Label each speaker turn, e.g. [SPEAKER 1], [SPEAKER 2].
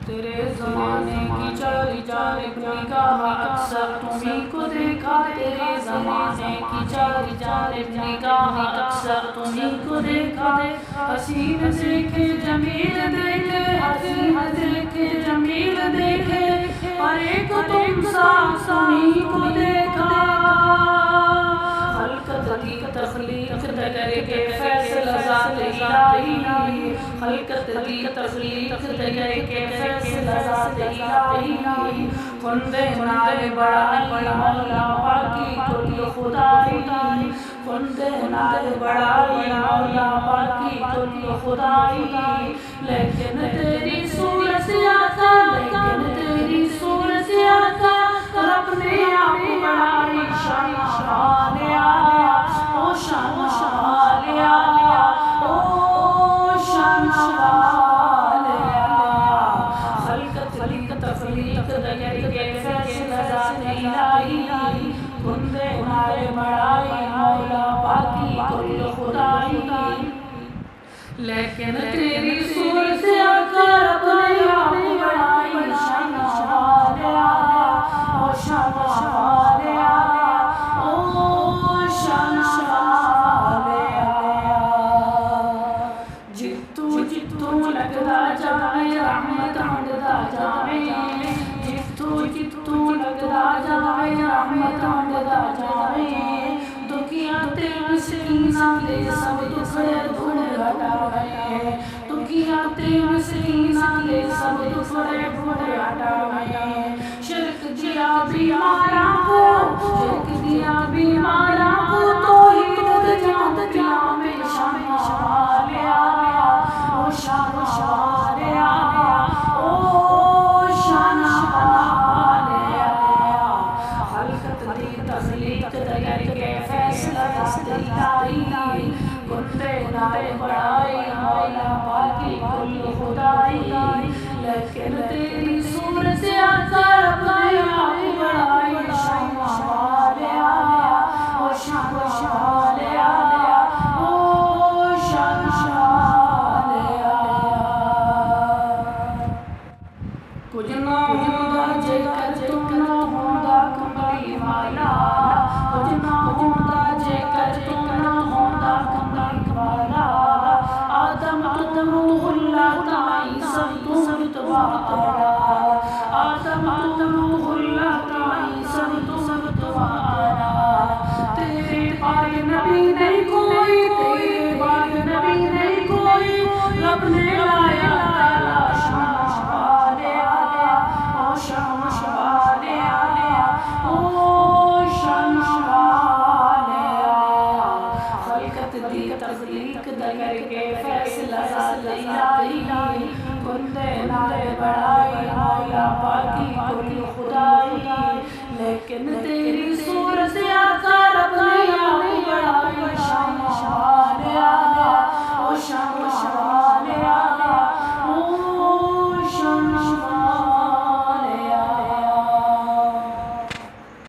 [SPEAKER 1] تیرے زمانے کی چاری جانب نگاہ اکثر تمہیں کو دیکھا، تیرے زمانے کی چاری جانب نگاہ اکثر تمہیں کو دیکھا، حسین دیکھے جمیل دیکھے، حسین دیکھے جمیل دیکھے، اور ایک تم سا تمہیں کو دیکھا، خلقت دی تخلیق دگر کے فیصلہ ذات الہی، خلقت دی تخلیق دگر کے فیصلہ ذات الہی، خندے نال بڑائی مولا پاکی کل خدائی، خندے نال بڑائی مولا پاکی کل خدائی، لیکن تیری صورت آقا، لیکن تیری صورت آقا، رب نے آپ بڑائی شان شان آیا، او شان شان آیا، او شان شان آیا، خلقت دی تخلیق دگر کے فیصلہ ذات الہی، خندے نال بڑائی مولا پاکی کل خدائی، لیکن تیری صورت آقا رب نے آپ بڑائی شان شان آیا، او شان شان آیا، او شان شان آیا، جتو جتو لگدا جائے رحمت ہنڈدا جائے، جتو جتو لگدا جائے رحمت ہنڈدا جائے، دکھیاں تے مسکیناں دے سب دکھڑے دھڑ ہٹائے، دکھیاں تے مسکیناں دے سب دکھڑے دھڑ ہٹائے، شرک دیا بیماراں کو، شرک دیا بیماراں کو توحید دے جان دیا میں شان شان آیا، او شان شان آیا، او شان شان آیا، خلقت دی تخلیق دگر کے فیصلہ ذات الہی، خندے نال بڑائی مولا پاکی کل خدائی، لیکن تیری صورت آقا رب نے آپ بڑائی شان شان آیا، او شان شان آیا، او شان شان آیا، کچھ نہ ہوندا جے کر تو نہ ہوندا کملی والا، کچھ نہ ہوندا جے کر تو نہ ہوندا کملی والا، آدم تو روح اللہ تائی سب تو رتبہ آیا، آدم تو روح اللہ تائی سب تو رتبہ آیا، تیرے بعد نبی نہیں کوئی، تیرے بعد نبی نہیں کوئی، رب نے لایا تیرا شان شان آیا، او شان شان آیا، او شان شان آیا، خلقت دی تخلیق دگر کے فیصلہ ذات الہی، خندے نال بڑائی مولا پاکی کل خدائی، لیکن تیری صورت